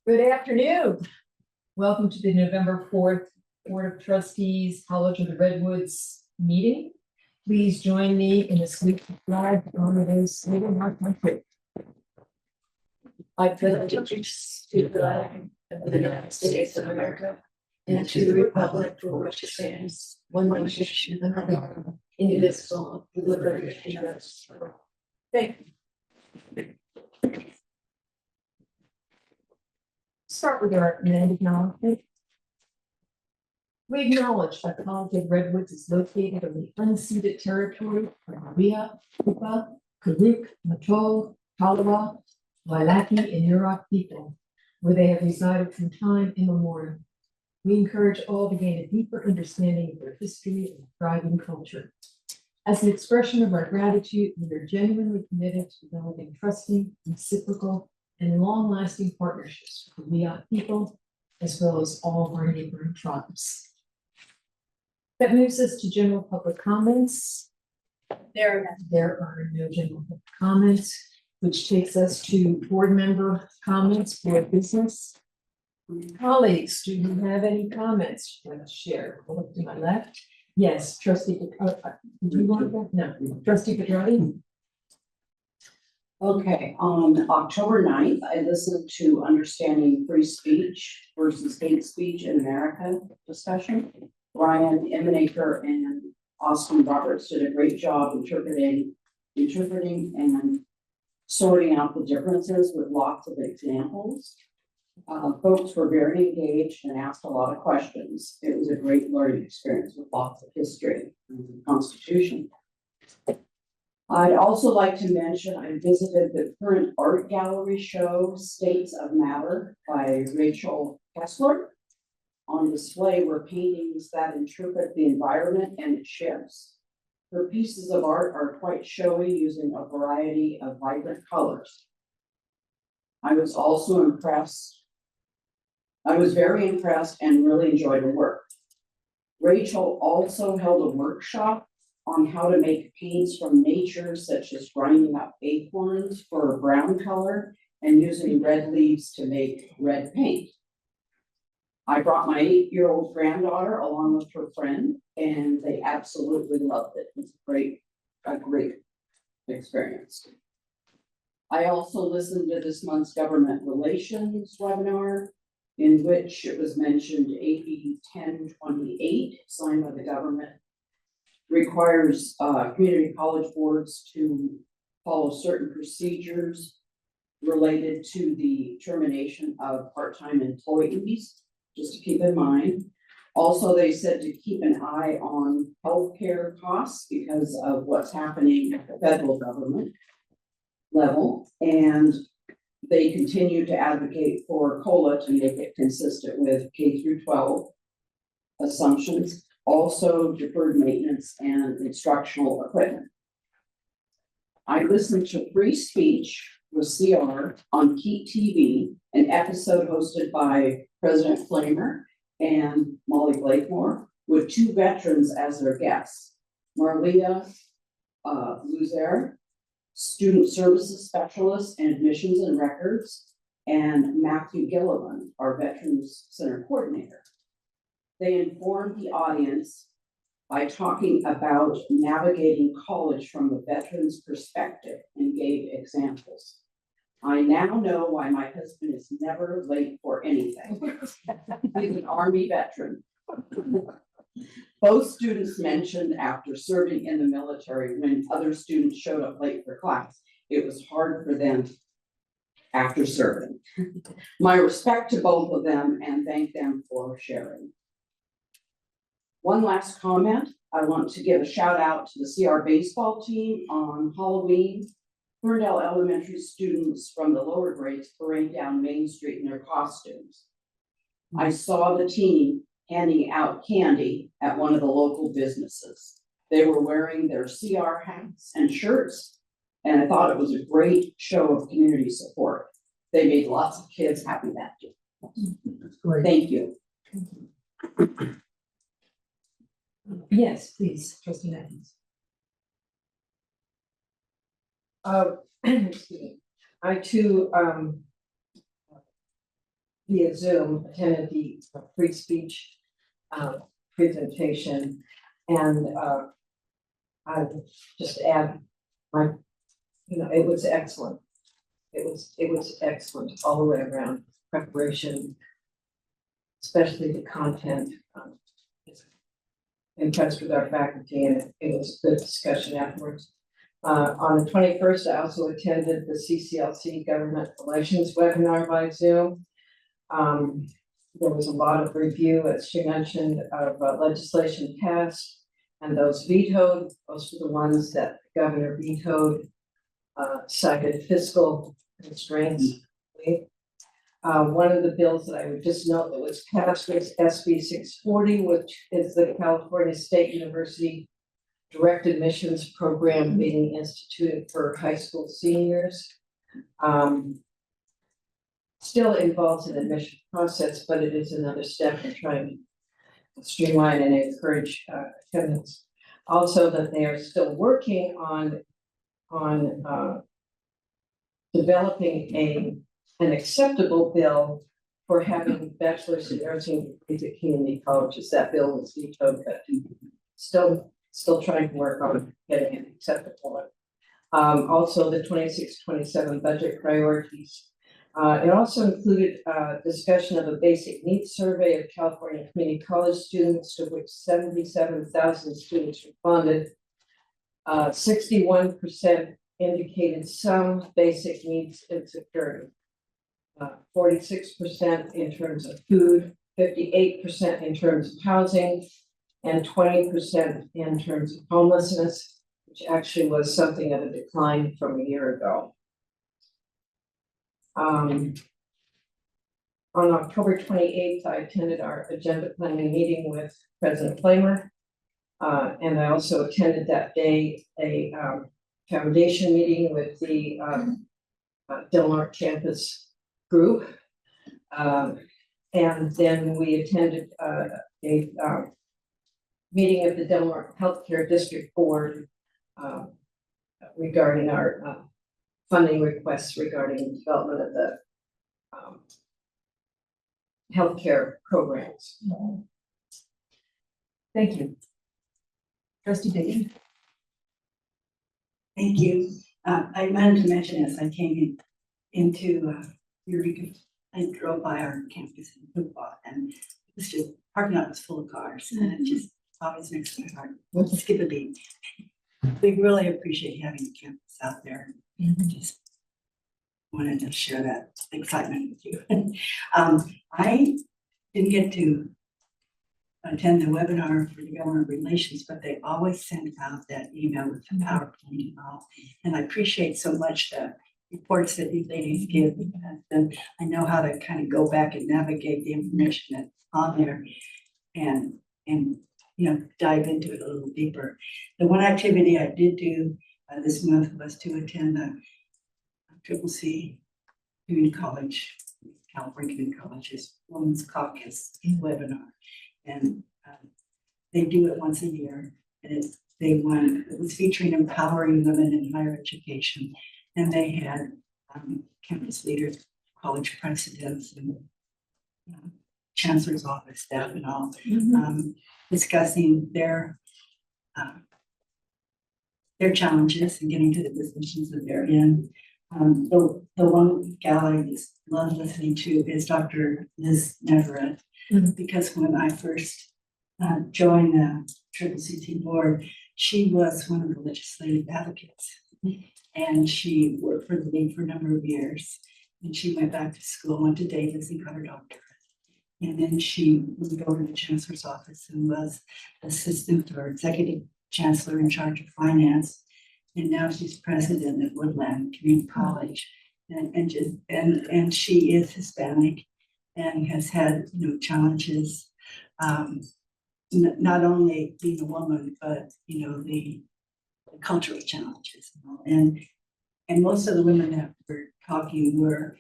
Good afternoon. Welcome to the November 4th Board of Trustees, College of the Redwoods meeting. Please join me in a salute to the flag on this living our country. I pledge allegiance to the flag of the United States of America and to the republic for which it stands, one nation under God, indivisible, with liberty and justice for all. Thank you. Start with our land acknowledgement. We acknowledge that College of Redwoods is located on the unceded territory of Maria, Kupa, Karuk, Matol, Talawa, Wailaki, and Yurok people, where they have resided from time immemorial. We encourage all to gain a deeper understanding of their history and thriving culture. As an expression of our gratitude, we are genuinely committed to developing trusting, reciprocal, and long-lasting partnerships with the Wiyot people, as well as all of our neighboring tribes. That moves us to general public comments. There are no general public comments, which takes us to board member comments for business. Colleagues, do you have any comments you want to share? I'll look to my left. Yes, Trustee, do you want that? No, Trustee Petrotti. Okay, on October 9th, I listened to Understanding Free Speech versus Hate Speech in America discussion. Ryan Emenaker and Austin Roberts did a great job interpreting and sorting out the differences with lots of examples. Folks were very engaged and asked a lot of questions. It was a great learning experience with lots of history and the Constitution. I'd also like to mention I visited the current art gallery show, States of Matter by Rachel Kessler. On display were paintings that interpret the environment and its shifts. Her pieces of art are quite showy, using a variety of vibrant colors. I was very impressed and really enjoyed her work. Rachel also held a workshop on how to make paints from nature, such as grinding up acorns for a brown color and using red leaves to make red paint. I brought my 8-year-old granddaughter along with her friend, and they absolutely loved it. It was a great experience. I also listened to this month's government relations webinar, in which it was mentioned AB 1028, signed by the government, requires community college boards to follow certain procedures related to the termination of part-time employees, just to keep in mind. Also, they said to keep an eye on healthcare costs because of what's happening at the federal government level, and they continue to advocate for COLA to make it consistent with K through 12 assumptions. Also deferred maintenance and instructional equipment. I listened to Free Speech with CR on Keat TV, an episode hosted by President Flamer and Molly Blakemore, with 2 veterans as their guests. Marlia Luzer, Student Services Specialist in Admissions and Records, and Matthew Gilliland, our Veterans Center Coordinator. They informed the audience by talking about navigating college from a veteran's perspective and gave examples. I now know why my husband is never late for anything. He's an Army veteran. Both students mentioned after serving in the military, when other students showed up late for class, it was hard for them after serving. My respect to both of them and thank them for sharing. One last comment, I want to give a shout out to the CR baseball team. On Halloween, Ferndale Elementary students from the lower grades parade down Main Street in their costumes. I saw the team handing out candy at one of the local businesses. They were wearing their CR hats and shirts, and I thought it was a great show of community support. They made lots of kids happy that day. That's great. Thank you. Yes, please, Trustee Atkins. Excuse me. I too via Zoom, attended the free speech presentation. And I would just add my, it was excellent. It was excellent all the way around, preparation, especially the content. Impressed with our faculty, and it was a good discussion afterwards. On the 21st, I also attended the CCLC Government Relations webinar by Zoom. There was a lot of review, as she mentioned, of legislation passed and those vetoed. Those were the ones that the governor vetoed, cited fiscal constraints. One of the bills that I would just note that was passed was SB 640, which is the California State University Direct Admissions Program being instituted for high school seniors. Still involves an admission process, but it is another step in trying to streamline and encourage attendance. Also, that they are still working on developing an acceptable bill for having bachelor's in nursing degrees at community colleges. That bill was vetoed, but still trying to work on getting an acceptable one. Also, the 26-27 budget priorities. It also included discussion of a basic needs survey of California community college students, to which 77,000 students responded. 61% indicated some basic needs insecurity. 46% in terms of food, 58% in terms of housing, and 20% in terms of homelessness, which actually was something of a decline from a year ago. On October 28th, I attended our agenda planning meeting with President Flamer. And I also attended that day a foundation meeting with the Del Norte campus group. And then we attended a meeting of the Del Norte Healthcare District Board regarding our funding requests regarding the development of the healthcare programs. Thank you. Trustee Diggins. Thank you. I wanted to mention as I came into Eureka, I drove by our campus in football, and it was just parking lot was full of cars, and it just always makes my heart skip a beat. We really appreciate having the campus out there. Just wanted to share that excitement with you. I didn't get to attend the webinar for the government relations, but they always send out that email with the PowerPoint and all. And I appreciate so much the reports that these ladies give, because then I know how to kind of go back and navigate the information that's on there and dive into it a little deeper. The one activity I did do this month was to attend the CCC Community College, California Community College's Women's Caucus webinar. And they do it once a year, and it was featuring empowering women in higher education. And they had campus leaders, college presidents, and chancellor's office staff and all discussing their challenges and getting to the positions that they're in. The one gal I just love listening to is Dr. Liz Neverett. Because when I first joined the CCC board, she was one of the legislative advocates, and she worked for the league for a number of years. And she went back to school, went to Davis and got her doctorate. And then she moved over to the chancellor's office and was assistant or executive chancellor in charge of finance. And now she's president at Woodland Community College, and she is Hispanic and has had challenges, not only being a woman, but the cultural challenges. And most of the women that were talking were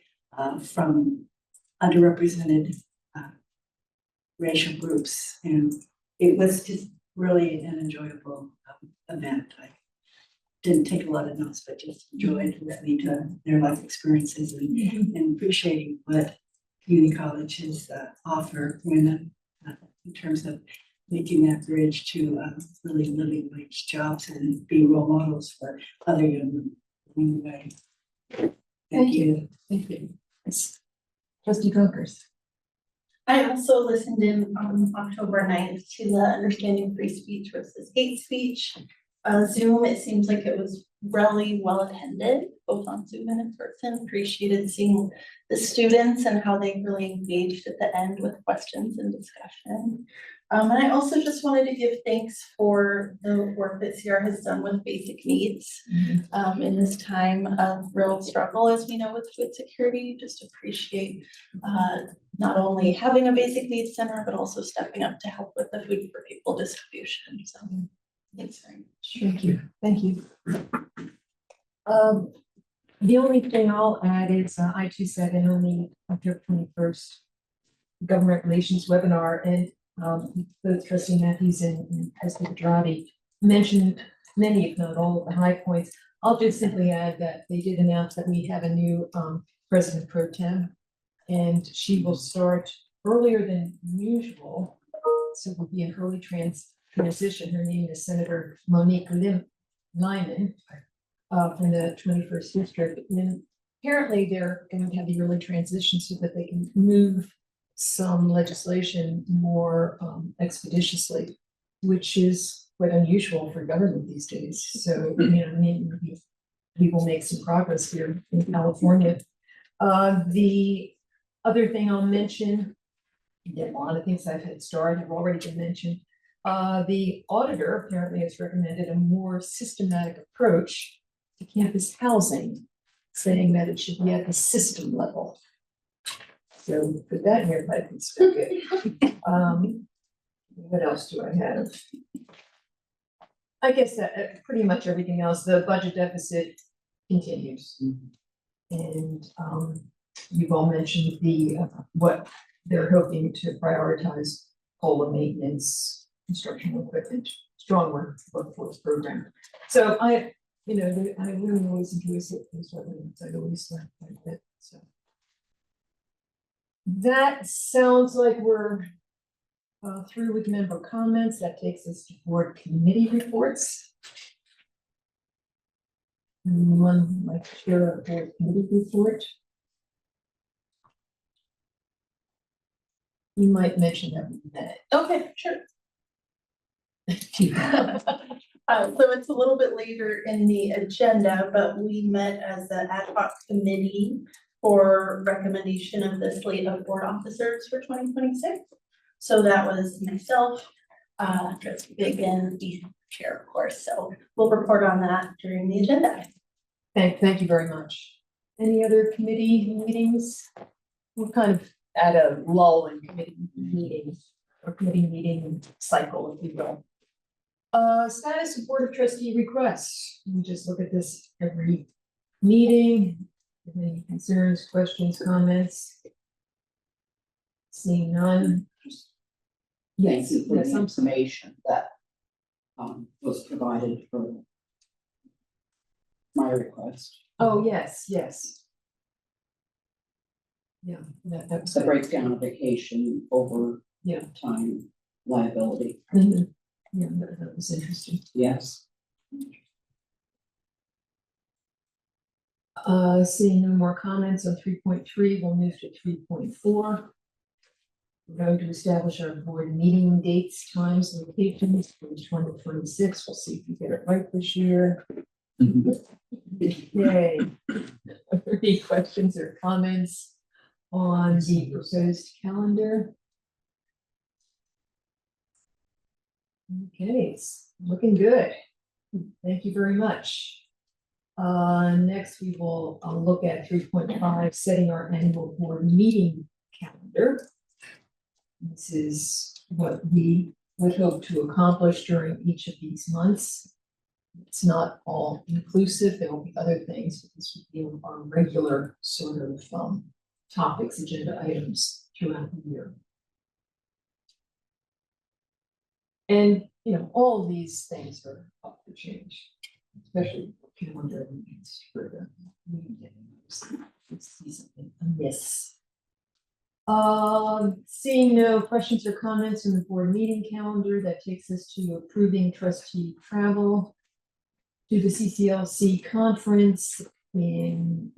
from underrepresented racial groups, and it was just really an enjoyable event. I didn't take a lot of notes, but just enjoyed listening to their life experiences and appreciating what community colleges offer women in terms of making that bridge to really living wage jobs and be role models for other young women. Anyway. Thank you. Thank you. Yes. Trustee Conkers. I also listened in on October 9th to the Understanding Free Speech versus Hate Speech. Zoom, it seems like it was really well attended, both on Zoom and in person. Appreciated seeing the students and how they really engaged at the end with questions and discussion. And I also just wanted to give thanks for the work that Sierra has done with basic needs in this time of real struggle, as we know, with food security. Just appreciate not only having a basic needs center, but also stepping up to help with the Food for People distribution. So thanks very much. Thank you. Thank you. The only thing I'll add is I too sat in on the October 21st government relations webinar, and both Trustee Matthews and Trustee Pedrati mentioned many, if not all, of the high points. I'll just simply add that they did announce that we have a new president pro tem, and she will start earlier than usual. So it will be an early transition. Her name is Senator Monique Lyman from the 21st district. And apparently they're going to have the early transition so that they can move some legislation more expeditiously, which is quite unusual for government these days. So, we will make some progress here in California. The other thing I'll mention, a lot of things I've had started have already been mentioned. The auditor apparently has recommended a more systematic approach to campus housing, saying that it should be at the system level. So put that in your pipe and stick it. What else do I have? I guess that pretty much everything else. The budget deficit continues. And you've all mentioned the what they're hoping to prioritize: COLA maintenance, construction equipment, strong workforce program. So I really always enjoy these webinars. I always learn quite a bit. So that sounds like we're through with member comments. That takes us to board committee reports. Anyone like to share a board committee report? You might mention that in a minute. Okay, sure. So it's a little bit later in the agenda, but we met as the ad hoc committee for recommendation of the slate of board officers for 2026. So that was myself, Trustee Biggin, the chair, of course. So we'll report on that during the agenda. Thank you very much. Any other committee meetings? We're kind of at a lull in committee meetings or committee meeting cycle, if you will. Status of Board of Trustee requests. We just look at this every meeting. Any concerns, questions, comments? Seeing none. Thank you for yes, the information that was provided for my request. Oh, yes. Yeah, that was The breakdown of vacation over Yeah. time liability. Mhm. Yeah, that was interesting. Yes. Seeing no more comments on 3.3, we'll move to 3.4. We're going to establish our board meeting dates, times, locations for 2026. We'll see if we get it right this year. Yay. Any questions or comments on the proposed calendar? Okay, it's looking good. Thank you very much. Next, we will look at 3.5, setting our annual board meeting calendar. This is what we would hope to accomplish during each of these months. It's not all inclusive. There will be other things, but this would be our regular sort of topics, agenda items throughout the year. And, all of these things are up for change, especially calendar meetings for the meeting. See something amiss. Seeing no questions or comments in the board meeting calendar, that takes us to approving trustee travel to the CCLC conference in,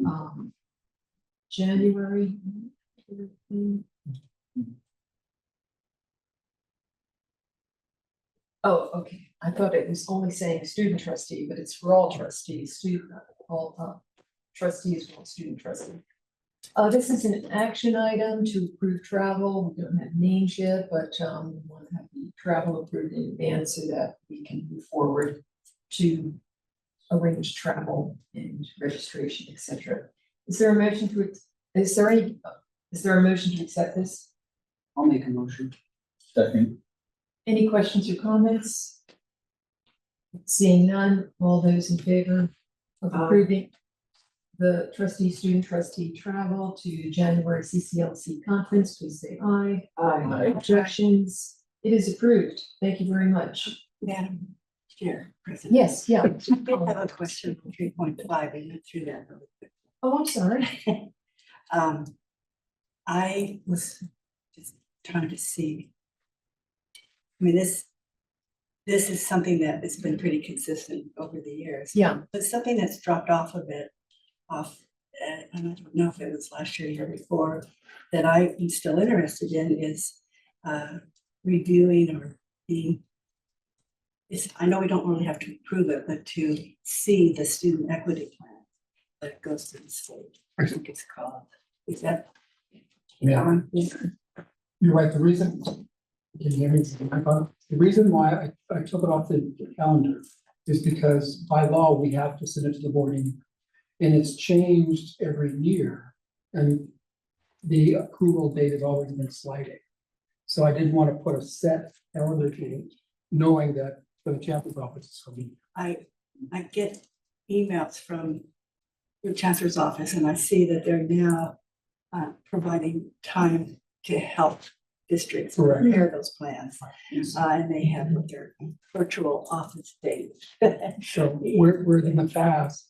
January. Oh, okay. I thought it was only saying student trustee, but it's for all trustees, all trustees, all student trustee. This is an action item to approve travel. We don't have names yet, but we want to have the travel approved in advance so that we can move forward to arrange travel and registration, etc. Is there a motion to, is there a motion to accept this? I'll make a motion. Second. Any questions or comments? Seeing none, all those in favor of approving the student trustee travel to January CCLC conference, please say aye. Aye. Objections? It is approved. Thank you very much. Madam Chair, President. Yes, yeah. I did have a question on 3.5. I went through that really quick. Oh, I'm sorry. I was just trying to see. I mean, this is something that has been pretty consistent over the years. Yeah. But something that's dropped off a bit, and I don't know if it was last year or year before, that I am still interested in is reviewing or being. I know we don't really have to approve it, but to see the student equity plan that goes to the state. I think it's called. Is that? Yeah. You're right, the reason, can you hear me? The reason why I took it off the calendar is because by law, we have to send it to the board anyway. And it's changed every year, and the approval date has always been sliding. So I didn't want to put a set calendar date, knowing that for the chancellor's office, it's coming. I get emails from the chancellor's office and I see that they're now providing time to help districts Correct. prepare those plans. And they have their virtual office date. So where in the past,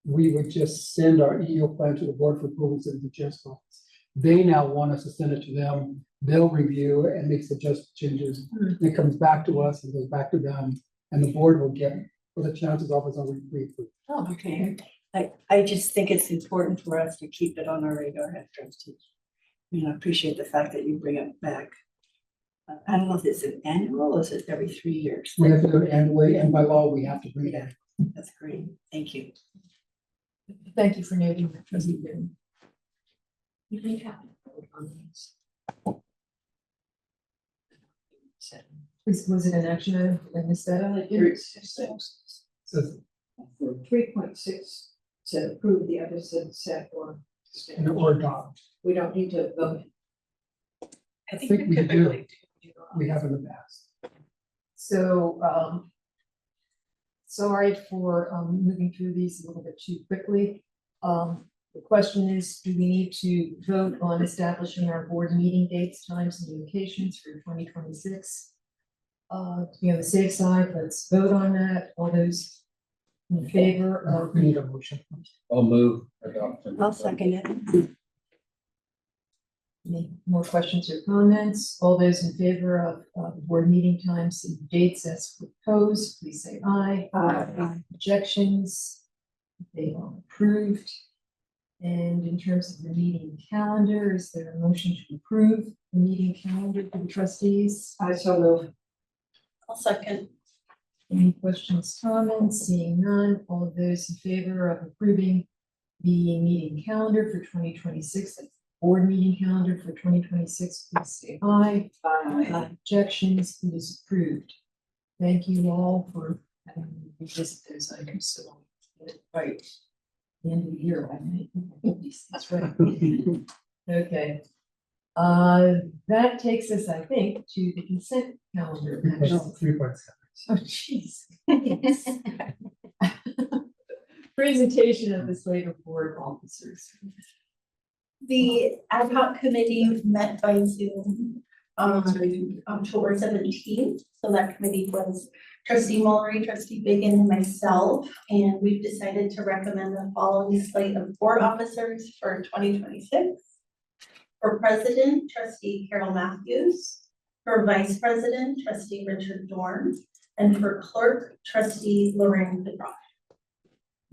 we would just send our EO plan to the board for approval to the chancellor's office. They now want us to send it to them. They'll review and make suggested changes. And it comes back to us and goes back to them, and the board will get, for the chancellor's office, on reapprove. Oh, Okay, I just think it's important for us to keep it on our radar as trustees. You know, I appreciate the fact that you bring it back. I don't know if it's an annual or is it every 3 years? We have to do it annually, and by law, we have to bring it in. That's great, thank you. thank you for noting that, trustee Gill. You may have to vote on these. Was it an action item? Did I miss that? So 3.6 to approve, the other said set or. or adopt. We don't need to vote. I think we do. We have in the past. So, sorry for moving through these a little bit too quickly. The question is, do we need to vote on establishing our board meeting dates, times, and locations for 2026? To be on the safe side, let's vote on that. All those in favor of We need a motion. I'll move adoption. I'll second it. Any more questions or comments? All those in favor of board meeting times and dates as proposed, please say aye. Aye. Objections? They are approved. And in terms of the meeting calendar, is there a motion to approve the meeting calendar for the trustees? I so move. I'll second. Any questions, comments? Seeing none, all of those in favor of approving the meeting calendar for 2026, that's the board meeting calendar for 2026, please say aye. Aye. Objections, it is approved. Thank you all for having me revisit those items, so right. The end of the year, I think, that's right. Okay. That takes us, I think, to the consent calendar. actually. 3.7. Oh, jeez. Presentation of the slate of board officers. The ad hoc committee met by Zoom on October 17th. So that committee was trustee Mullery, trustee Biggin, and myself. And we've decided to recommend the following slate of board officers for 2026. For president, trustee Carol Matthews. For vice president, trustee Richard Dorn. And for clerk, trustee Lorraine DeBron.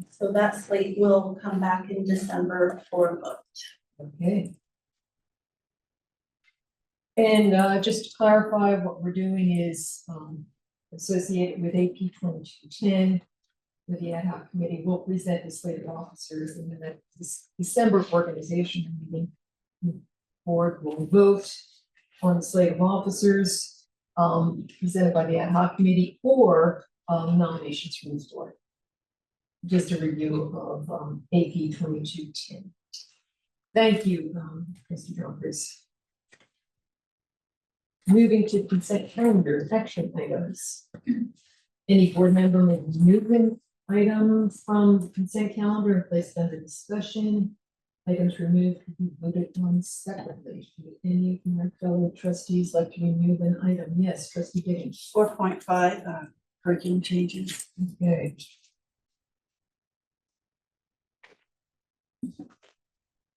So that slate will come back in December for a vote. Okay. And just to clarify, what we're doing is associated with AP 2210. With the ad hoc committee, will present the slate of officers and then at this December organizational meeting. The board will vote on the slate of officers presented by the ad hoc committee or nominations from the floor. Just a review of AP 2210. Thank you, Mr. Jumpers. Moving to consent calendar, action items. Any board member may remove an item from the consent calendar and place it under discussion. Items removed can be voted on separately. Would any of my fellow trustees like to remove an item? Yes, trustee Diggins. 4.5, curriculum changes. Okay.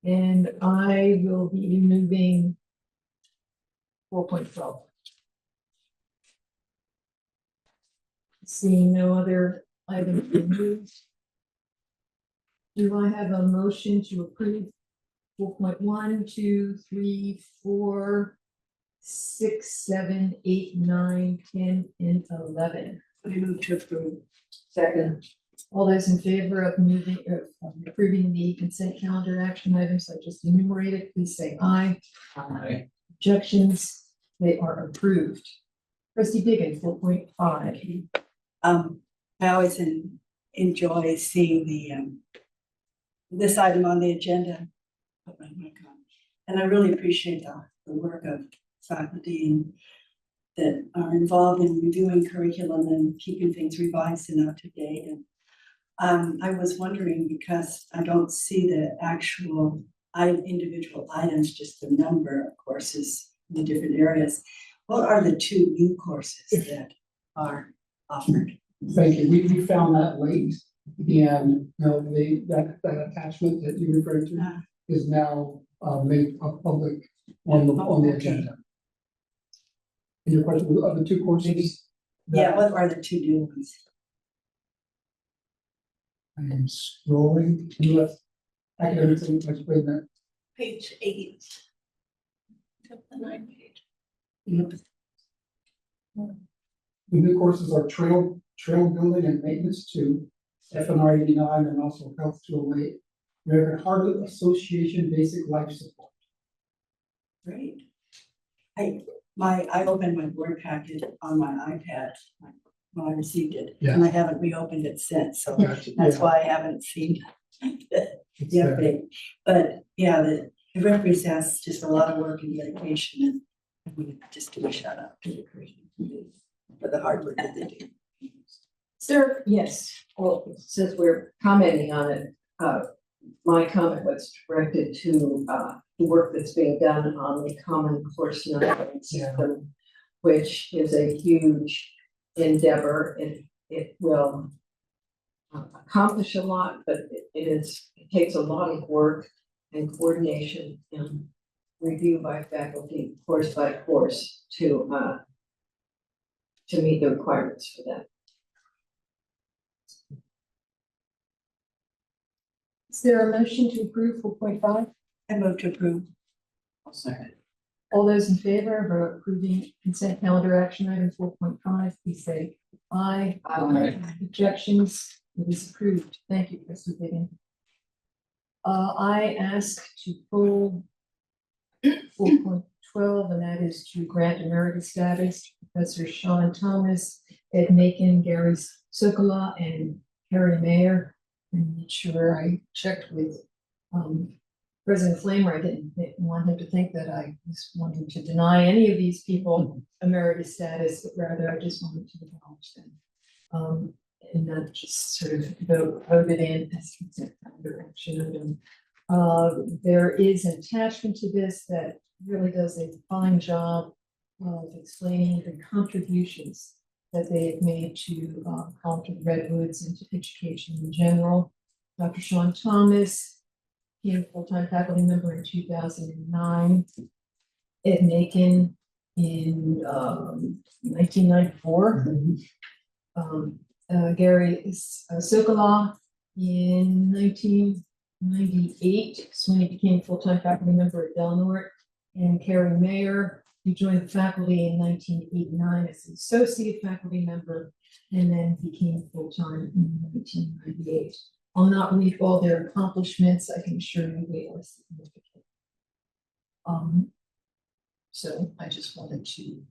And I will be removing 4.12. Seeing no other items removed. Do I have a motion to approve 4.1, 2, 3, 4, 6, 7, 8, 9, 10, and 11? I move to approve. Second. All those in favor of approving the consent calendar action items I just enumerated, please say aye. Aye. Objections, they are approved. Trustee Diggins, 4.5. I always enjoy seeing this item on the agenda. Put my mic on. And I really appreciate the work of faculty that are involved in reviewing curriculum and keeping things revised and up to date. And I was wondering, because I don't see the actual individual items, just the number of courses in the different areas. What are the 2 new courses that are offered? Thank you. We found that late and, that attachment that you referred to is now made public on the agenda. And your question of the 2 courses? Yeah, what are the 2 new ones? I am scrolling. Academics, explain that. Page 8. The 9 page. The new courses are trail building and maintenance 2, FNR 89, and also Health 208. American Heart Association Basic Life Support. Great. I opened my board packet on my iPad when I received it, and I haven't reopened it since, so Gotcha. that's Yeah. why I haven't seen the It's, update. But yeah, it represents just a lot of work and dedication, and we just do a shout out to the curriculum committee for the hard work that they do. Sir, yes. Well, since we're commenting on it, my comment was directed to the work that's being done on the Common Course numbering system, which is a huge endeavor. It will accomplish a lot, but it takes a lot of work and coordination and review by faculty, course by course, to meet the requirements for that. Is there a motion to approve 4.5? I move to approve. I'll second. All those in favor of approving consent calendar action item 4.5, please say aye. Aye. Objections, it is approved. Thank you, Trustee Diggins. I ask to pull 4.12, and that is to grant emeritus status to Professor Sean Thomas, Ed Macon, Gary Sokola, and Harry Mayer. I'm not sure, I checked with President Flamer. I didn't want him to think that I was wanting to deny any of these people emeritus status, but rather I just wanted to acknowledge them. And not just sort of voted in as consent calendar action item. There is an attachment to this that really does a fine job of explaining the contributions that they have made to College of Redwoods and to education in general. Dr. Sean Thomas became a full-time faculty member in 2009. Ed Macon in 1994. Gary Sokoloff in 1998, so when he became a full-time faculty member at Delnor. And Carrie Mayer, who joined the faculty in 1989 as an associate faculty member, and then became full-time in 1998. I'll not read all their accomplishments, I can assure you they are significant. So I just wanted to.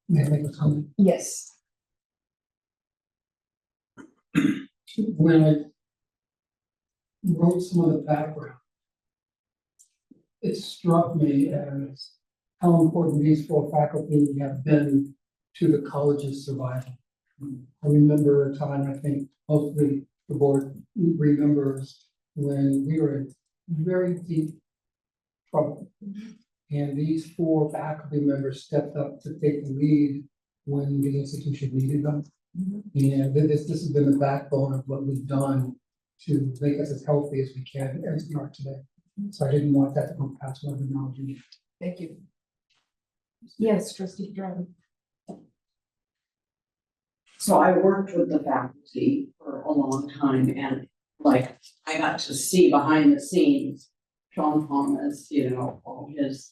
May I make a comment? Yes. When I wrote some of the background, it struck me as how important these four faculty have been to the college's survival. I remember a time, I think hopefully the board remembers, when we were in very deep trouble. And these four faculty members stepped up to take the lead when the institution needed them. And this has been the backbone of what we've done to make us as healthy as we can as we are today. So I didn't want that to go past my knowledge. Thank you. Yes, trustee Dragon. So I worked with the faculty for a long time, and like, I got to see behind the scenes, Sean Thomas, you know, all his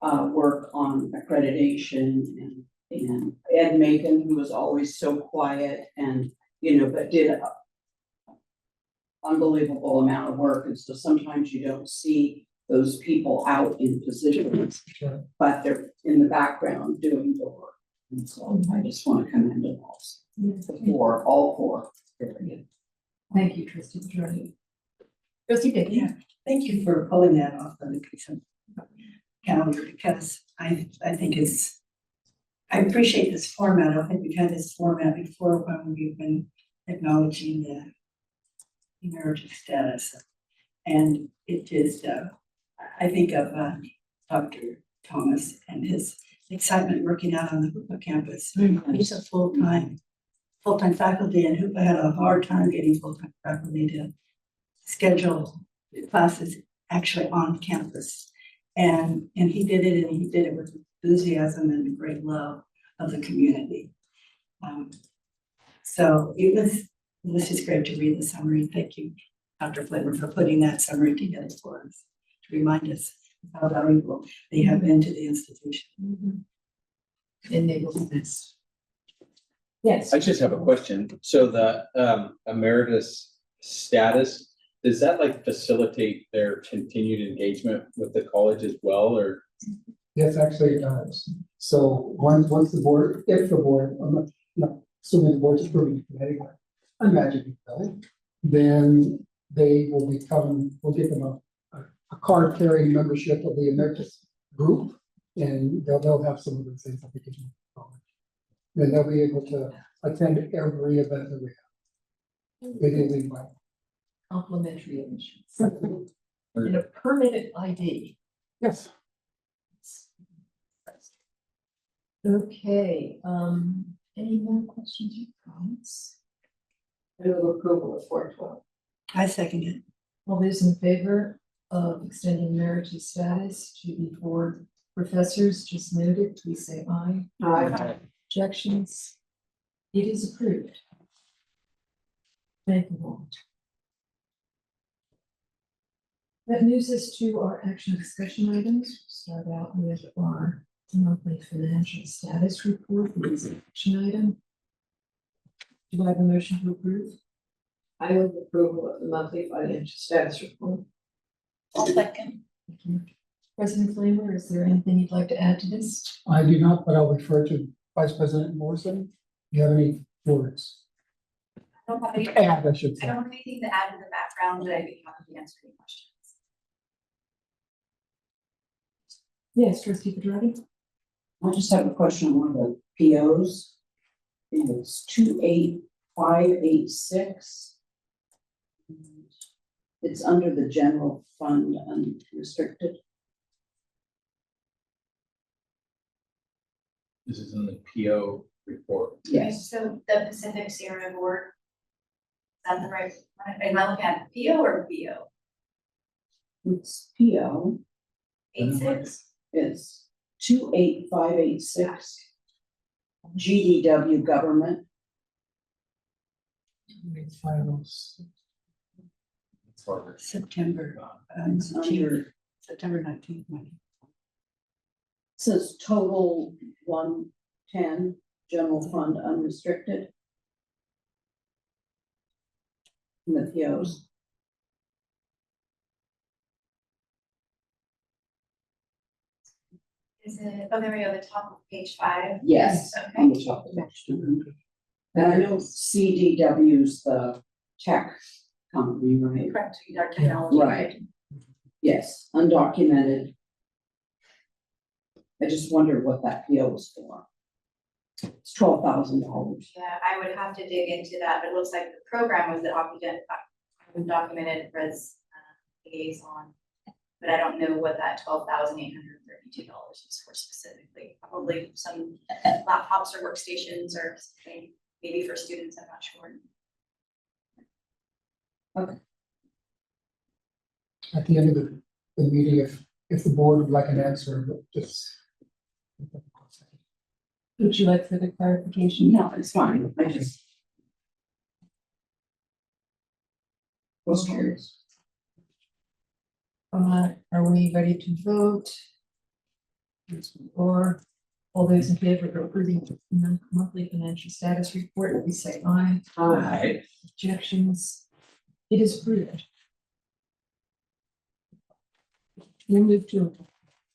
work on accreditation, and Ed Macon, who was always so quiet and, you know, but did a unbelievable amount of work. And so sometimes you don't see those people out in positions, Sure. but they're in the background doing the work. And so I just want to commend them all, all four. Thank you, trustee Dragon. Trustee Dickey. Yeah. Thank you for pulling that off of the consent calendar, because I think it's, I appreciate this format. I don't think we've had this format before when we've been acknowledging the emeritus status. And it just, I think of Dr. Thomas and his excitement working out on the Hoopa campus. He's a full-time faculty, and Hoopa had a hard time getting full-time faculty to schedule classes actually on campus. And he did it, and he did it with enthusiasm and a great love of the community. So it was just great to read the summary. Thank you, Dr. Flynn, for putting that summary together for us, to remind us how valuable they have been to the institution. And they will be missed. Yes. I just have a question. So the emeritus status, does that like facilitate their continued engagement with the college as well, or? Yes, actually it does. So once the board, if the board, I'm not assuming the board is approving it anyway, I imagine it will, then they will become, we'll give them a card carrying membership of the emeritus group, and they'll have some of the things that they can do. Then they'll be able to attend every event that we have. They didn't leave by. Complimentary admissions. And a permanent ID. Yes. Okay, any more questions or comments? I move approval of 412. I second it. All those in favor of extending emeritus status to the four professors just noted, please say aye. Aye. Objections? It is approved. Thank you all. That moves us to our action discussion items. Start out with our monthly financial status report. This is an action item. Do I have a motion to approve? I move approval of the monthly financial status report. Second. Thank you. President Flamer, is there anything you'd like to add to this? I do not, but I'll refer to Vice President Morrison. Do you have any words? I don't have any, Add, I should I say. don't have anything to add to the background, but I'd be happy to answer any questions. Yes, trustee Pedrotti? I just have a question on one of the POs. It's 28586. It's under the general fund unrestricted. This is in the PO report. Yes. So the Pacific Sierra Board, that the right, am I looking at PO or BO? It's PO, 86? it's 28586. GDW government, September, it's under, September 19th. says total 110, general fund unrestricted. In the POs. Is it, oh, there we go, the top of page 5. Yes, Okay. on the top of that. And I know CDW's the tech company, right? Correct, our technology. Right. Yes, undocumented. I just wondered what that PO was for. It's $12,000. Yeah, I would have to dig into that, but it looks like the program was the undocumented res liaison. But I don't know what that $12,832 is for specifically, probably some laptops or workstations or something, maybe for students, I'm not sure. At the end of the meeting, if the board would like an answer, just. Would you like further clarification? No, it's fine. I just was curious. Are we ready to vote? Or all those in favor of approving the monthly financial status report, please say aye. Aye. Objections? It is approved. We'll move to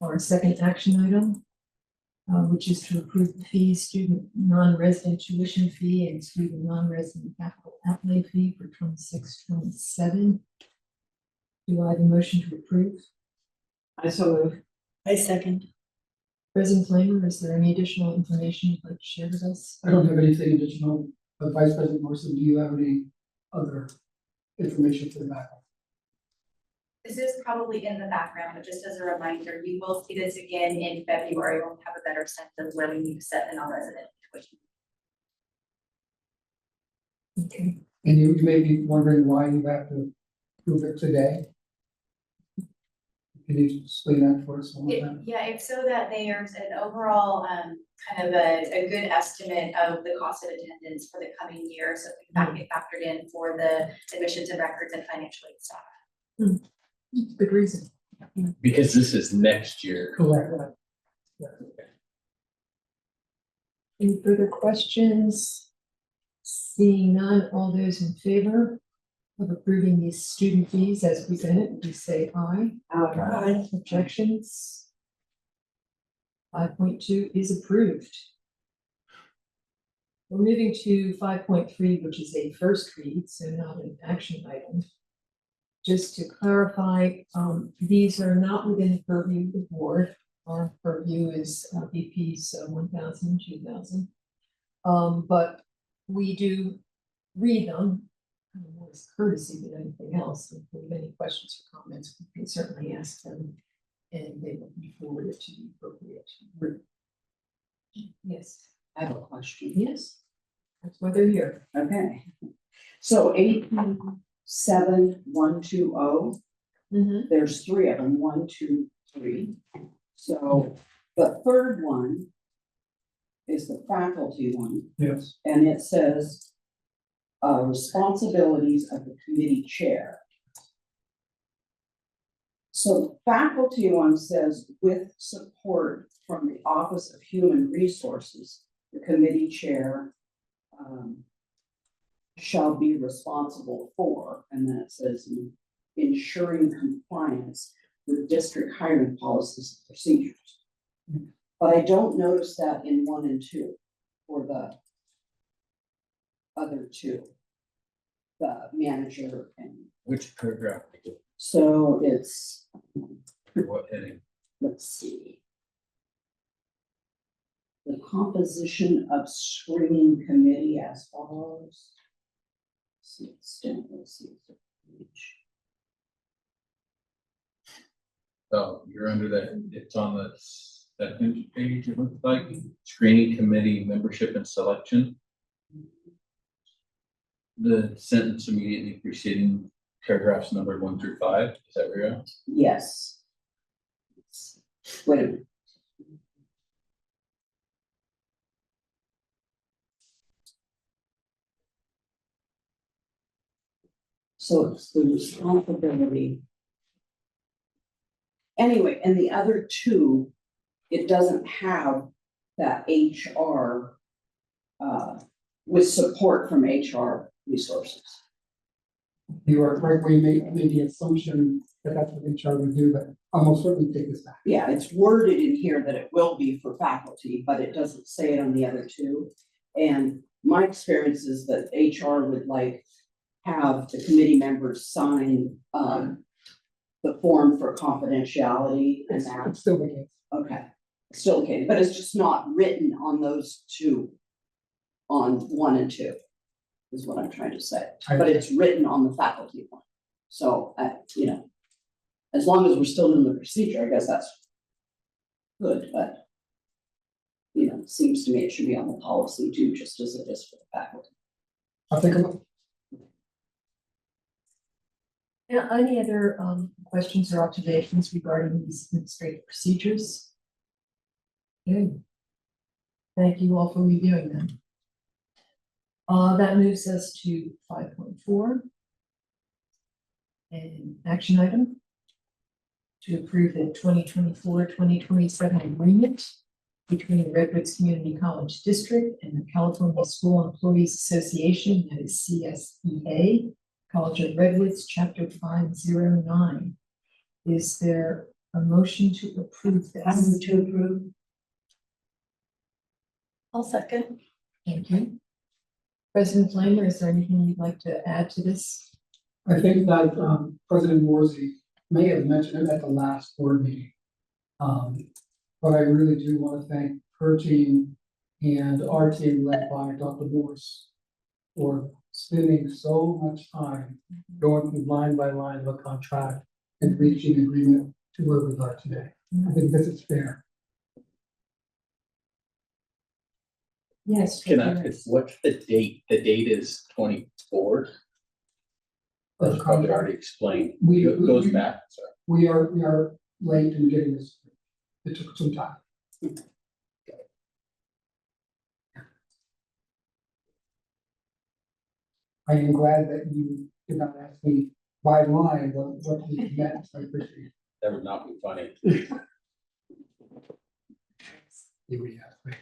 our second action item, which is to approve the fee, student non-resident tuition fee and student non-resident capital outlay fee for 26-27. Do I have a motion to approve? I so move. I second. President Flamer, is there any additional information you'd like to share with us? I don't have anything additional, but Vice President Morrison, do you have any other information for the back? This is probably in the background, but just as a reminder, we will see this again in February. We'll have a better sense of where we need to set the non-resident tuition. Okay, And you may be wondering why you have to prove it today. Can you explain that for us one more time? Yeah, it's so that there's an overall, kind of a good estimate of the cost of attendance for the coming year, so that can get factored in for the admissions and records and financial aid staff. good reason. Because this is next year. Correct. Any further questions? Seeing none, all those in favor of approving these student fees as presented, please say aye. Objections? 5.2 is approved. We're moving to 5.3, which is a first read, so not an action item. Just to clarify, these are not within the purview of the board. Our purview is VP's 1,000, 2,000. But we do read them, more as courtesy than anything else. If we have any questions or comments, we can certainly ask them, and they will be forwarded to the appropriate group. Yes, I have a question. yes, that's why they're here. Okay. So 87120, there's 3 of them, 1, 2, 3. So the third one is the faculty one, Yes. and it says responsibilities of the committee chair. So faculty one says with support from the Office of Human Resources, the committee chair shall be responsible for, and then it says ensuring compliance with district hiring policies and procedures. But I don't notice that in 1 and 2 for the other 2, the manager and, Which paragraph? so it's, What heading? let's see. The composition of screening committee as follows. Let's see. Oh, you're under that, it's on the second page, it looks like, screening committee membership and selection. The sentence immediately preceding paragraphs numbered 1 through 5, is that where you're at? Yes. Wait a minute. So it's the responsibility. Anyway, and the other two, it doesn't have that HR with support from HR resources. You are correct, we made the assumption that that's what HR would do, but I'll most certainly take this back. Yeah, it's worded in here that it will be for faculty, but it doesn't say it on the other two. And my experience is that HR would like have the committee members sign the form for confidentiality and It's that. still the case. Okay, still okay, but it's just not written on those two, on 1 and 2, is what I'm trying to say. But it's written on the faculty one. So, you know, as long as we're still in the procedure, I guess that's good, but you know, it seems to me it should be on the policy too, just as it is for the faculty. I'll take a look. Yeah, any other questions or observations regarding these administrative procedures? Good. Thank you all for reviewing them. That moves us to 5.4. An action item to approve the 2024-2027 agreement between the Redwoods Community College District and the California School Employees Association, that is CSEA, College of Redwoods, Chapter 509. Is there a motion to approve this? I move to approve. I'll second. Thank you. President Flamer, is there anything you'd like to add to this? I think that President Worsey may have mentioned it at the last board meeting. But I really do want to thank her team and our team led by Dr. Morse for spending so much time going through line by line of a contract and reaching agreement to where we are today. I think this is fair. Yes. Can I, what's the date? The date is 24. Of That's probably contract. already explained. We- It goes we- back, sorry. We are late in getting this. It took some time. I am glad that you did not ask me by line what we meant. I appreciate it. That would not be funny. You would ask me.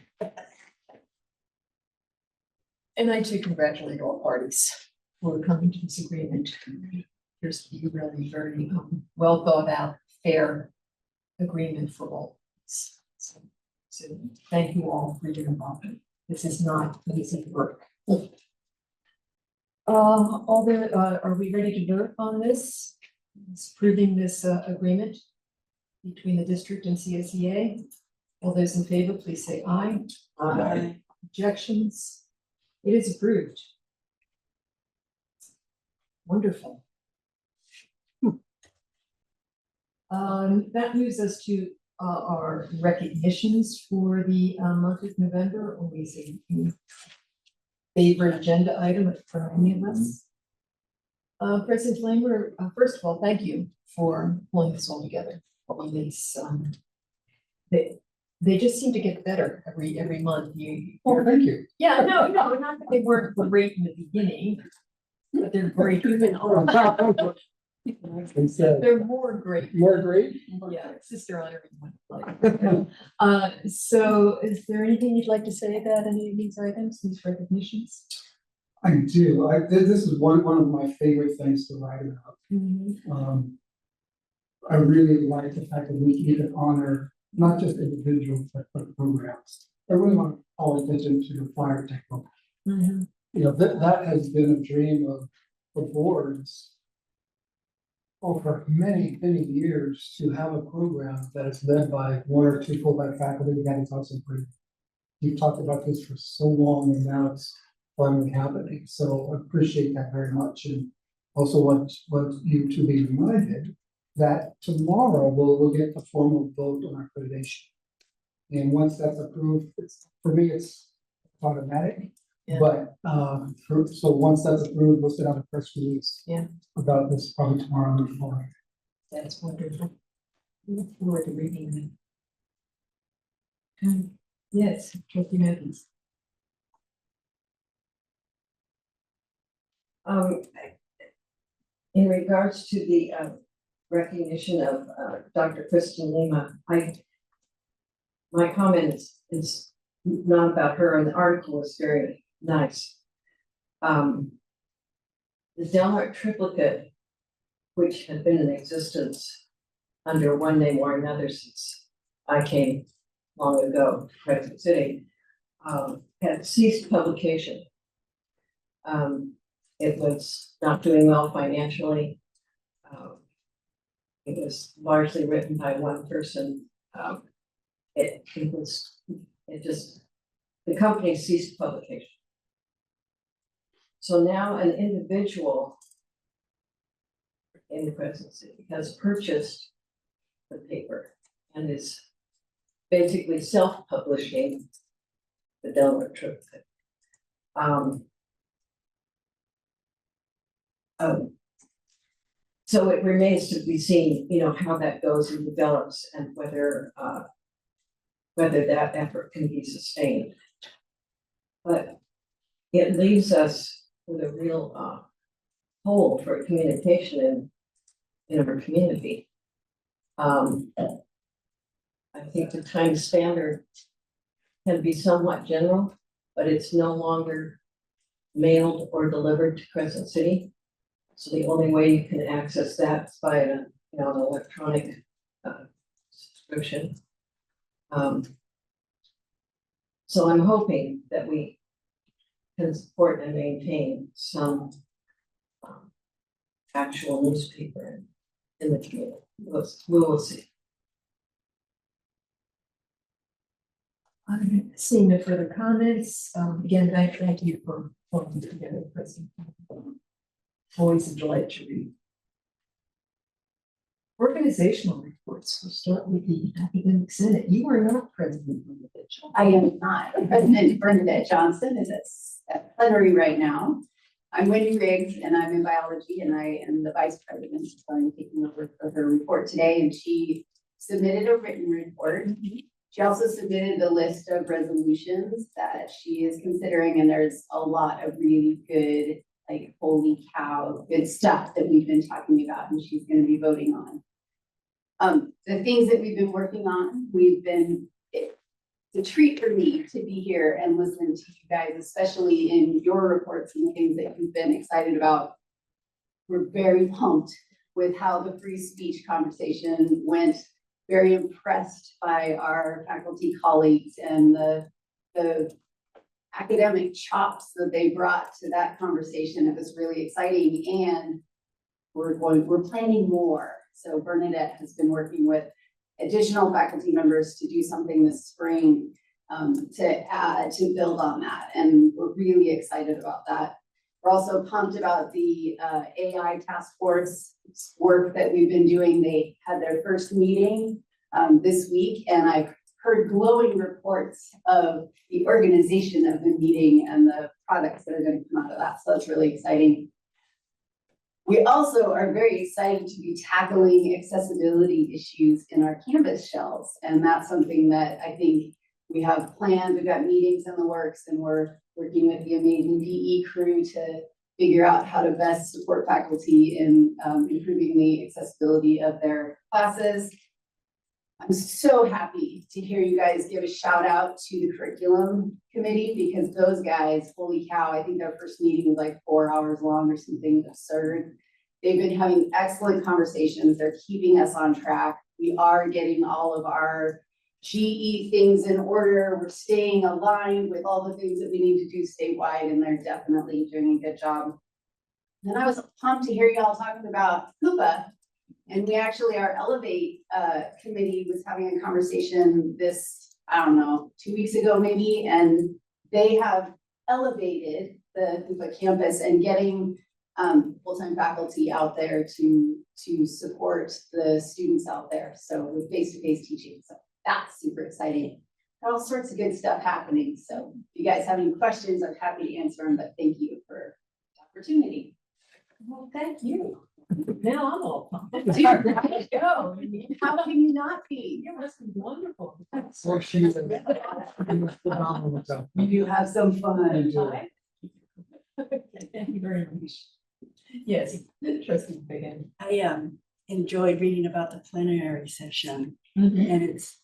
And I too congratulate all parties for coming to this agreement. Appears to be really very well thought out, fair agreement for all. So thank you all for your involvement. This is not easy work. Are we ready to vote on this? It's approving this agreement between the district and CSEA. All those in favor, please say aye. Aye. Objections? It is approved. Wonderful. That moves us to our recognitions for the month of November. Always a favorite agenda item for any of us. President Flamer, first of all, thank you for pulling this all together. On these, they just seem to get better every month. Oh, thank you. Yeah, no, not that they weren't great in the beginning, but they're great even on top. They're more great. More great? Yeah, sister honoring one. So is there anything you'd like to say about any of these items, these recognitions? I do. This is one of my favorite things to write about. I really like the fact that we can honor not just individuals, but programs. I really want to call attention to the fire technology. You know, that has been a dream of the boards over many, many years to have a program that is led by 1 or 2 full-time faculty. That is also great. You've talked about this for so long and now it's finally happening. So I appreciate that very much. And also want you to be reminded that tomorrow we'll get the formal vote on accreditation. And once that's approved, for me, it's automatic. Yeah. But, so once that's approved, we'll send out a press release. Yeah. About this probably tomorrow or tomorrow. That's wonderful. Look forward to reading that. Yes, trustee Matthews. In regards to the recognition of Dr. Kristen Lima, my comment is not about her, and the article is very nice. The Delmar triplicate, which had been in existence under one name or another since I came long ago to Crescent City, had ceased publication. It was not doing well financially. It was largely written by one person. The company ceased publication. So now an individual in the Crescent City has purchased the paper and is basically self-publishing the Delaware Triplicate. So it remains to be seen, how that goes and develops, and whether that effort can be sustained. But it leaves us with a real hole for communication in our community. I think the time standard can be somewhat general, but it's no longer mailed or delivered to Crescent City. So the only way you can access that is by an electronic subscription. So I'm hoping that we can support and maintain some actual newspaper in the community. We will see. Seeing no further comments, again, thank you for putting together the presentation. Always a delight to read. Organizational reports, we'll start with the academic senate. You are not president of the division. I am not. President Bernadette Johnson is at plenary right now. I'm Wendy Riggs and I'm in biology and I am the vice president. So I'm taking over for her report today, and she submitted a written report. She also submitted a list of resolutions that she is considering, and there's a lot of really good, like, holy cow, good stuff that we've been talking about and she's going to be voting on. The things that we've been working on, it's a treat for me to be here and listen to you guys, especially in your reports and the things that you've been excited about. We're very pumped with how the free speech conversation went. Very impressed by our faculty colleagues and the academic chops that they brought to that conversation. It was really exciting, and we're planning more. So Bernadette has been working with additional faculty members to do something this spring to build on that, and we're really excited about that. We're also pumped about the AI task force work that we've been doing. They had their first meeting this week, and I've heard glowing reports of the organization of the meeting and the products that are going to come out of that. So that's really exciting. We also are very excited to be tackling accessibility issues in our Canvas shells. And that's something that I think we have planned. We've got meetings in the works, and we're working with the amazing DE crew to figure out how to best support faculty in improving the accessibility of their classes. I'm so happy to hear you guys give a shout out to the curriculum committee, because those guys, holy cow, I think their first meeting was like 4 hours long or something absurd. They've been having excellent conversations. They're keeping us on track. We are getting all of our GE things in order. We're staying aligned with all the things that we need to do statewide, and they're definitely doing a good job. Then I was pumped to hear y'all talking about Coupa. And we actually, our Elevate committee was having a conversation this, 2 weeks ago maybe, and they have elevated the Coupa campus and getting full-time faculty out there to support the students out there. So with face-to-face teaching, so that's super exciting. all sorts of good stuff happening. So if you guys have any questions, I'm happy to answer them, but thank you for the opportunity. Well, thank you. Now I'm all pumped. Go. How can you not be? You must be wonderful. Or she's phenomenal. So, You have some fun. enjoy. Thank you very much. Yes, trustee Biggin. I enjoyed reading about the plenary session, Mhm. and it's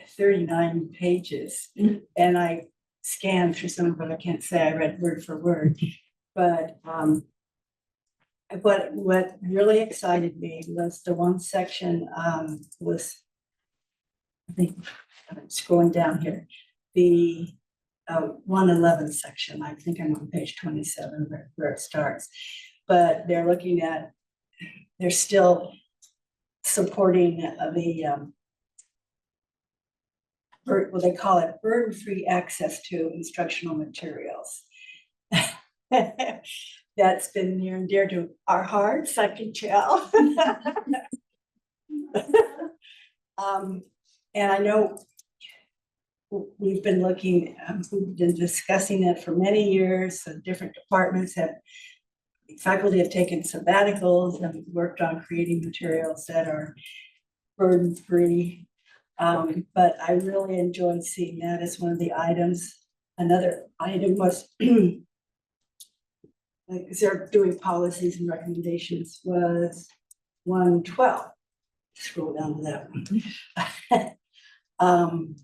39 pages. And I scanned through some of it, I can't say I read word for word, but what really excited me was the one section was, I think, scrolling down here, the 111 section. I think I'm on page 27 where it starts. But they're looking at, they're still supporting the what they call it, burden-free access to instructional materials. That's been near and dear to our hearts, I can tell. And I know we've been looking, we've been discussing it for many years. So different departments faculty have taken sabbaticals and worked on creating materials that are burden-free. But I really enjoyed seeing that as one of the items. Another item was like, they're doing policies and recommendations, was 112. Scroll down to that one.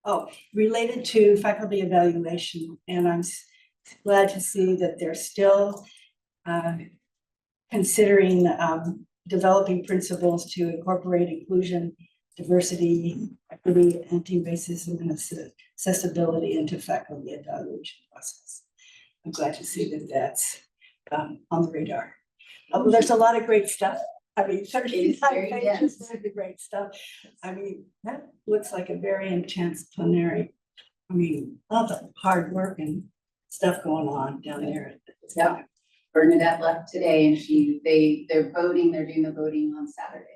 Oh, related to faculty evaluation, and I'm glad to see that they're still considering developing principles to incorporate inclusion, diversity, equity, anti-racism, and accessibility into faculty evaluation process. I'm glad to see that that's on the radar. There's a lot of great stuff. I mean, 35 very pages dense. of the great stuff. I mean, that looks like a very intense plenary. I mean, a lot of hard work and stuff going on down there. Yeah. Bernadette left today and they're voting, they're doing the voting on Saturdays.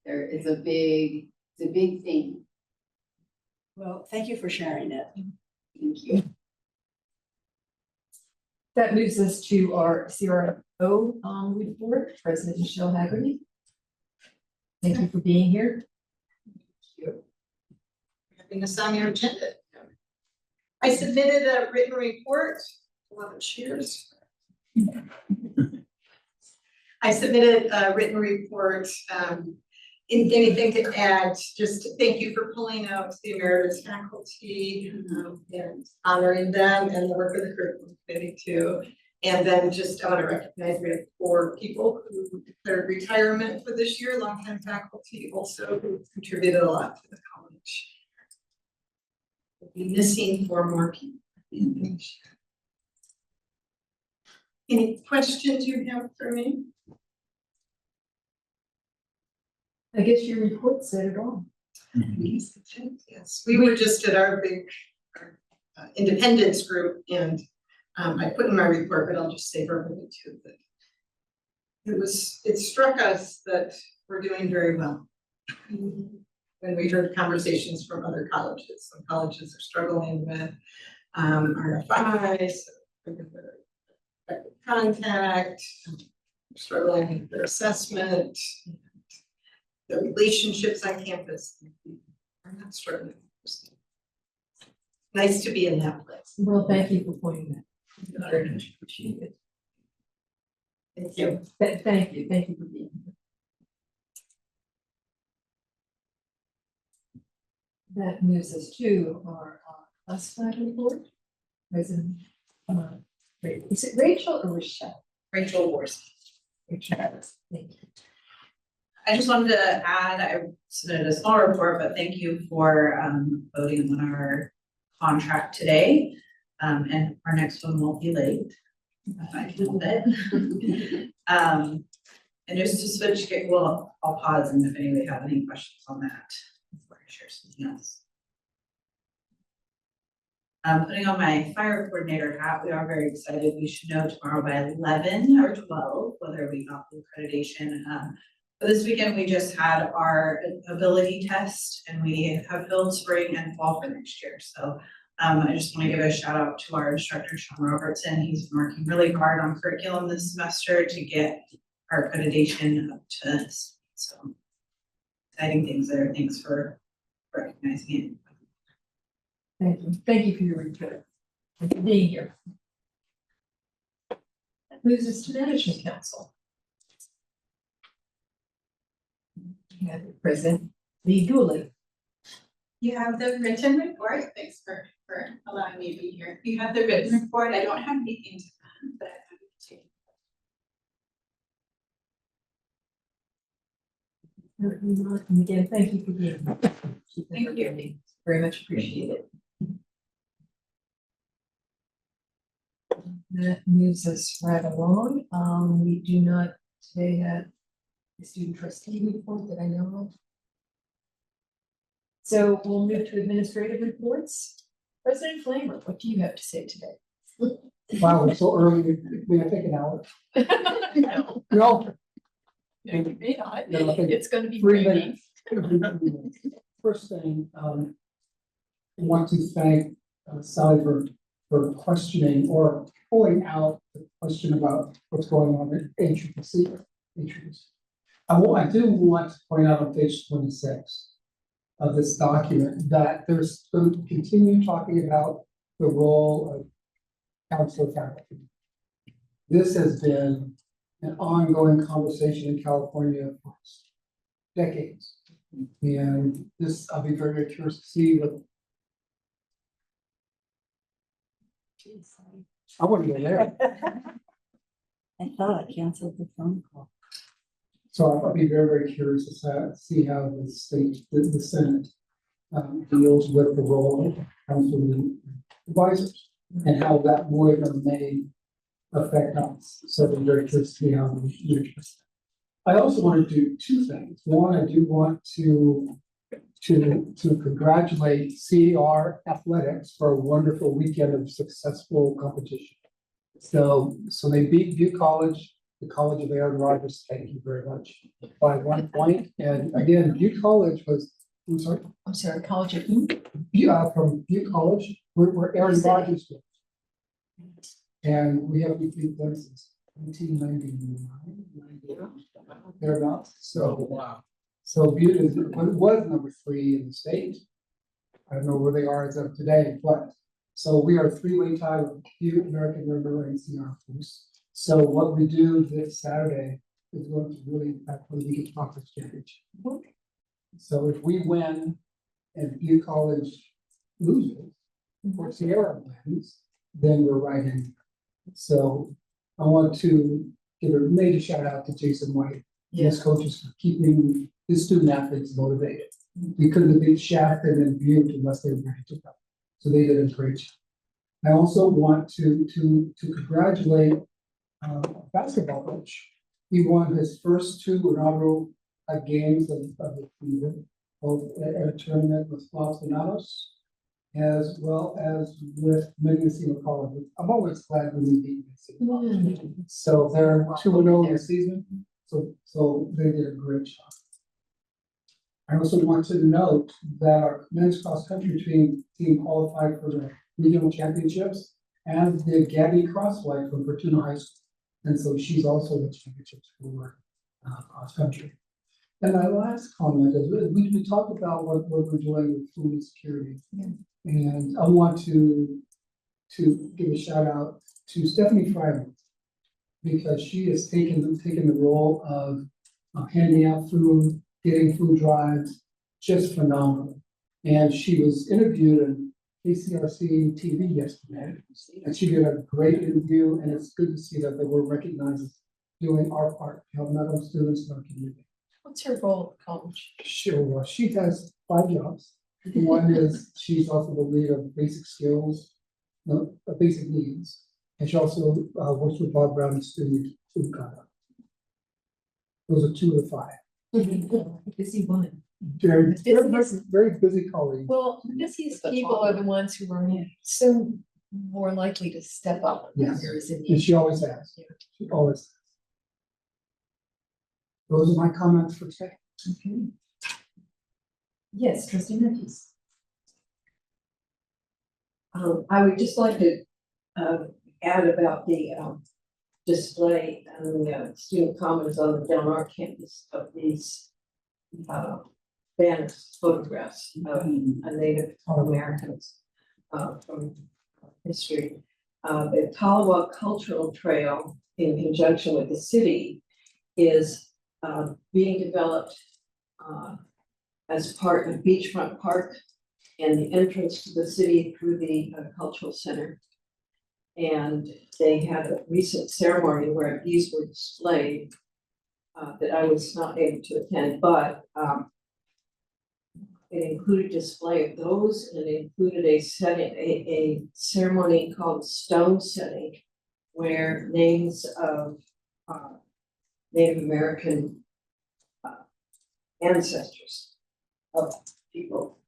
It's a big thing. Well, thank you for sharing it. Thank you. That moves us to our CRO report, President Michelle Haggerty. Thank you for being here. Having us on your agenda. I submitted a written report. Love it, cheers. I submitted a written report. In anything to add, just to thank you for pulling out the emeritus faculty and honoring them and the work of the curriculum committee too. And then just I want to recognize we have 4 people who declared retirement for this year, longtime faculty also who contributed a lot to the college. We'll be missing 4 more people. Any questions you have for me? I guess your report said it all. Yes, we were just at our big independence group and I put in my report, but I'll just say verbally too that it struck us that we're doing very well. When we heard conversations from other colleges, some colleges are struggling with RFIs, contact, struggling with their assessment, the relationships on campus. Are not struggling. Nice to be in that place. Well, thank you for pointing that. Very much appreciated. Thank you. Thank you for being here. That moves us to our classified report. President, is it Rachel or Rochelle? Rachel Wars. Rachel, thank you. I just wanted to add, I submitted a small report, but thank you for voting on our contract today. And our next one won't be late, if I can help it. And just to switch, well, I'll pause and if anybody have any questions on that before I share something else. Putting on my fire coordinator hat, we are very excited. We should know tomorrow by 11 or 12 whether we got the accreditation. This weekend, we just had our ability test and we have filled spring and fall for next year, so. I just want to give a shout out to our instructor, Sean Robertson. He's been working really hard on curriculum this semester to get our accreditation up to this, so. Exciting things there, thanks for recognizing it. Thank you for your report. And for being here. That moves us to management council. We have President Lee Dooley. You have the written report, thanks for allowing me to be here. You have the written report, I don't have anything to add, but I'm happy to. And again, thank you for being here. Thank you. Very much appreciated. That moves us right along. We do not today have the student trustee report that I know of. So we'll move to administrative reports. President Flamer, what do you have to say today? Wow, it's so early, we have taken an hour. No, No. you may not. No, I think It's gonna be 3 rainy. minutes. First thing, I want to thank Sally for questioning or pulling out the question about what's going on at HPC. I do want to point out on page 26 of this document that there's going to continue talking about the role of counselor faculty. This has been an ongoing conversation in California for decades. And this, I'll be very, very curious to see what. I want to go there. I thought I canceled the phone call. So I'll be very, very curious to see how the state, the Senate deals with the role of counseling advisors and how that would or may affect us. So I'm very curious to see how we. I also want to do 2 things. One, I do want to congratulate CR Athletics for a wonderful weekend of successful competition. So they beat Butte College, the College of Aaron Rodgers, thank you very much, by 1 point. And again, Butte College was, I'm sorry, College of who? from Butte College, where Aaron Rodgers was. And we have beat them since 1999, thereabouts. So, Wow. so Butte was number 3 in the state. I don't know where they are as of today, but so we are 3-way tie with Butte, American River, and CR Foods. So what we do this Saturday is going to really impact when we get conference championship. So if we win and Butte College loses, or Sierra wins, then we're right in. So I want to give a major shout out to Jason White and his coaches for keeping his student athletes motivated. We couldn't have beat Shafton and Butte unless they were ready to go. So they did a great job. I also want to congratulate basketball coach. He won his first 2 inaugural games of the season, both at a tournament with Los Donatos, as well as with Mendocino College. I'm always glad when we beat Mendocino. So they're 2-0 this season, so they did a great job. I also want to note that our men's cross country team qualified for the regional championships and the Gabby Crosswhite from Fortuna High School. And so she's also in the championships for cross country. And my last comment is we talked about what we're doing with food insecurity. And I want to give a shout out to Stephanie Freiman, because she has taken the role of handing out food, getting food drives, just phenomenal. And she was interviewed on KCRC TV yesterday, and she did a great interview, and it's good to see that we're recognizing doing our part to help not only students in our community. What's her role at college? Sure, she has 5 jobs. One is she's also the lead of basic skills, basic needs, and she also works with Bob Brown student food conduct. Those are 2 of the 5. Busy woman. Very busy colleague. Well, busiest people are the ones who are so more likely to step up. when Yes. there is a And need. she always has. She always has. Those are my comments for today. Okay. Yes, trustee Matthews. I would just like to, add about the, display and the, student comments on the Del Norte campus of these, banners, photographs of Native Americans, from history. The Talawa Cultural Trail, in conjunction with the city, is, being developed, as part of Beachfront Park and the entrance to the city through the cultural center. And they had a recent ceremony where these were displayed, that I was not able to attend, but it included display of those, and it included a setting, a ceremony called stone setting, where names of Native American ancestors of people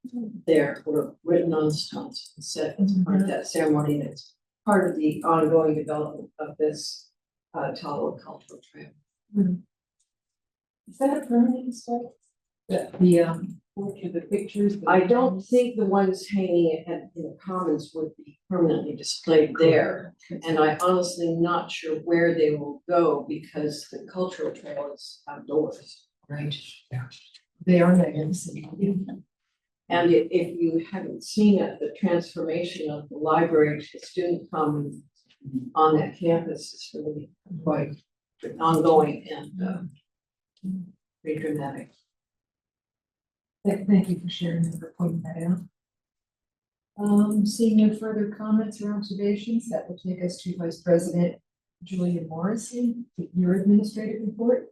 there were written on stones and set as part of that ceremony. And it's part of the ongoing development of this Talawa Cultural Trail. Is that a permanent display? The pictures? I don't think the ones hanging in the commons would be permanently displayed there. And I honestly not sure where they will go because the cultural trail is outdoors. Right. Yeah. They are magnificent. And if you haven't seen it, the transformation of the library to student commons on that campus is really quite ongoing and pretty dramatic. Thank you for sharing and for pointing that out. Seeing no further comments or observations, that will take us to Vice President Julia Morrison, your administrative report.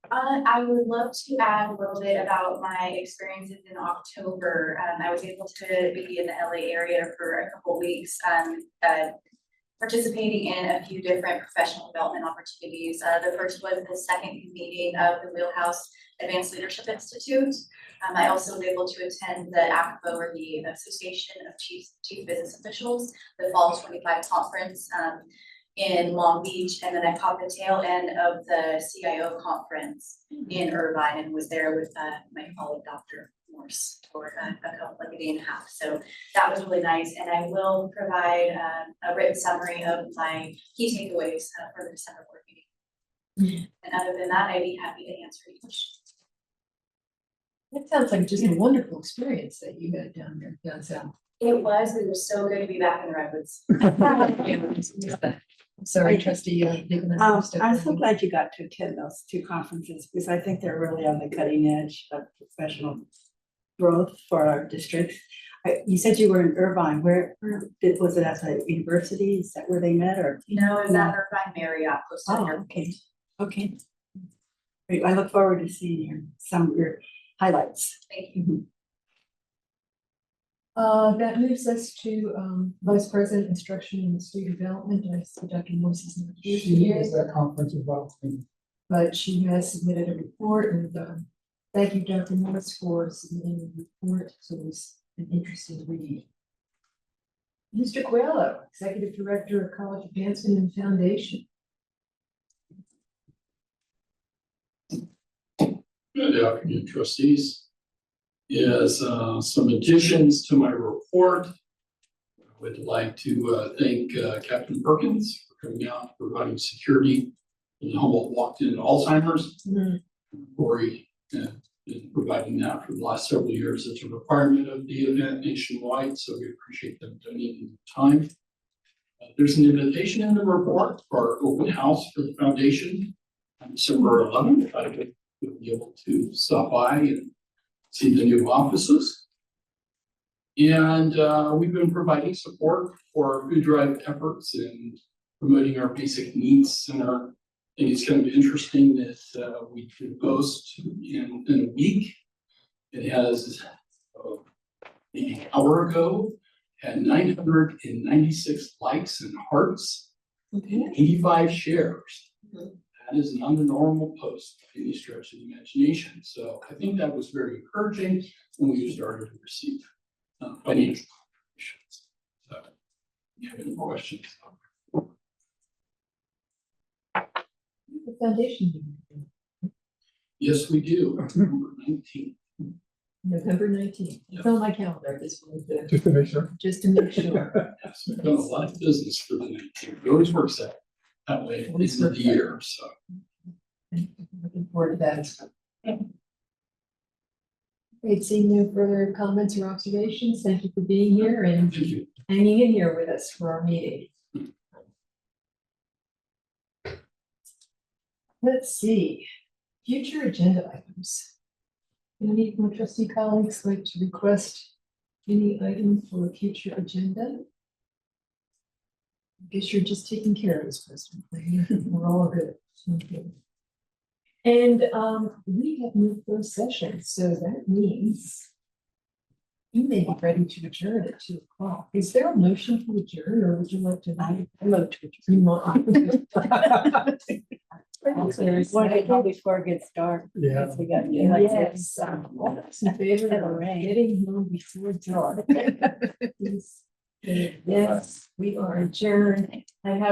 I would love to add a little bit about my experiences in October. I was able to be in the LA area for a couple weeks, participating in a few different professional development opportunities. The first was the second meeting of the Wheelhouse Advanced Leadership Institute. I also was able to attend the ACFO, or the Association of Chief Business Officials, the Fall 25 conference in Long Beach, and then I caught the tail end of the CIO conference in Irvine and was there with my colleague, Dr. Morse, for like a day and a half. So that was really nice. And I will provide a written summary of my key takeaways for the December board meeting. And other than that, I'd be happy to answer any questions. That sounds like just a wonderful experience that you had down there, down south. It was so good to be back in the Redwoods. Sorry, trustee. I'm so glad you got to attend those two conferences because I think they're really on the cutting edge of professional growth for our district. You said you were in Irvine. Where was it at the university? Is that where they met or? No, it was at Irvine Marriott. Close to Oh, here. okay. Okay. Great. I look forward to seeing some of your highlights. Thank you. That moves us to Vice President Instruction and Student Development. I see Dr. Morse is not here She today, is at conference as well. but she has submitted a report, and thank you, Dr. Morse, for submitting the report. So it was an interesting read. Mr. Coelho, Executive Director of College Advancement and Foundation. Good afternoon, trustees. Yes, some additions to my report. I would like to thank Captain Perkins for coming out, providing security in the Humboldt walked-in Alzheimer's. Corey been providing that for the last several years. It's a requirement of the event nationwide, so we appreciate them donating the time. There's an invitation in the report for our open house for the foundation on December 11th. I would be able to stop by and see the new offices. And we've been providing support for our food drive efforts and promoting our basic needs center. I think it's kind of interesting that we could post in a week. It has maybe an hour ago had 996 likes and hearts and 85 shares. That is not a normal post by any stretch of the imagination. So I think that was very encouraging when we started to receive financial contributions. So, if you have any questions? The foundation. Yes, we do. November 19th. November 19th. It's on my calendar, this one, Just to make sure. just to make sure. Yes, we've done a lot of business for the 19th. It always works out that way at the end of the year, so. Looking forward to that. Okay, seeing no further comments or observations, thank you for being here and Thank you. hanging in here with us for our meeting. Let's see, future agenda items. Any of my trustee colleagues like to request any item for a future agenda? I guess you're just taking care of this, President. We're all good. Okay. And we have moved those sessions, so that means you may be ready to adjourn at 2 o'clock. Is there a motion to adjourn, or would you like to? I love to adjourn. Want to go before it gets dark. Yeah. We got Yes. All those in favor of getting home before dark. Yes, we are adjourned. I have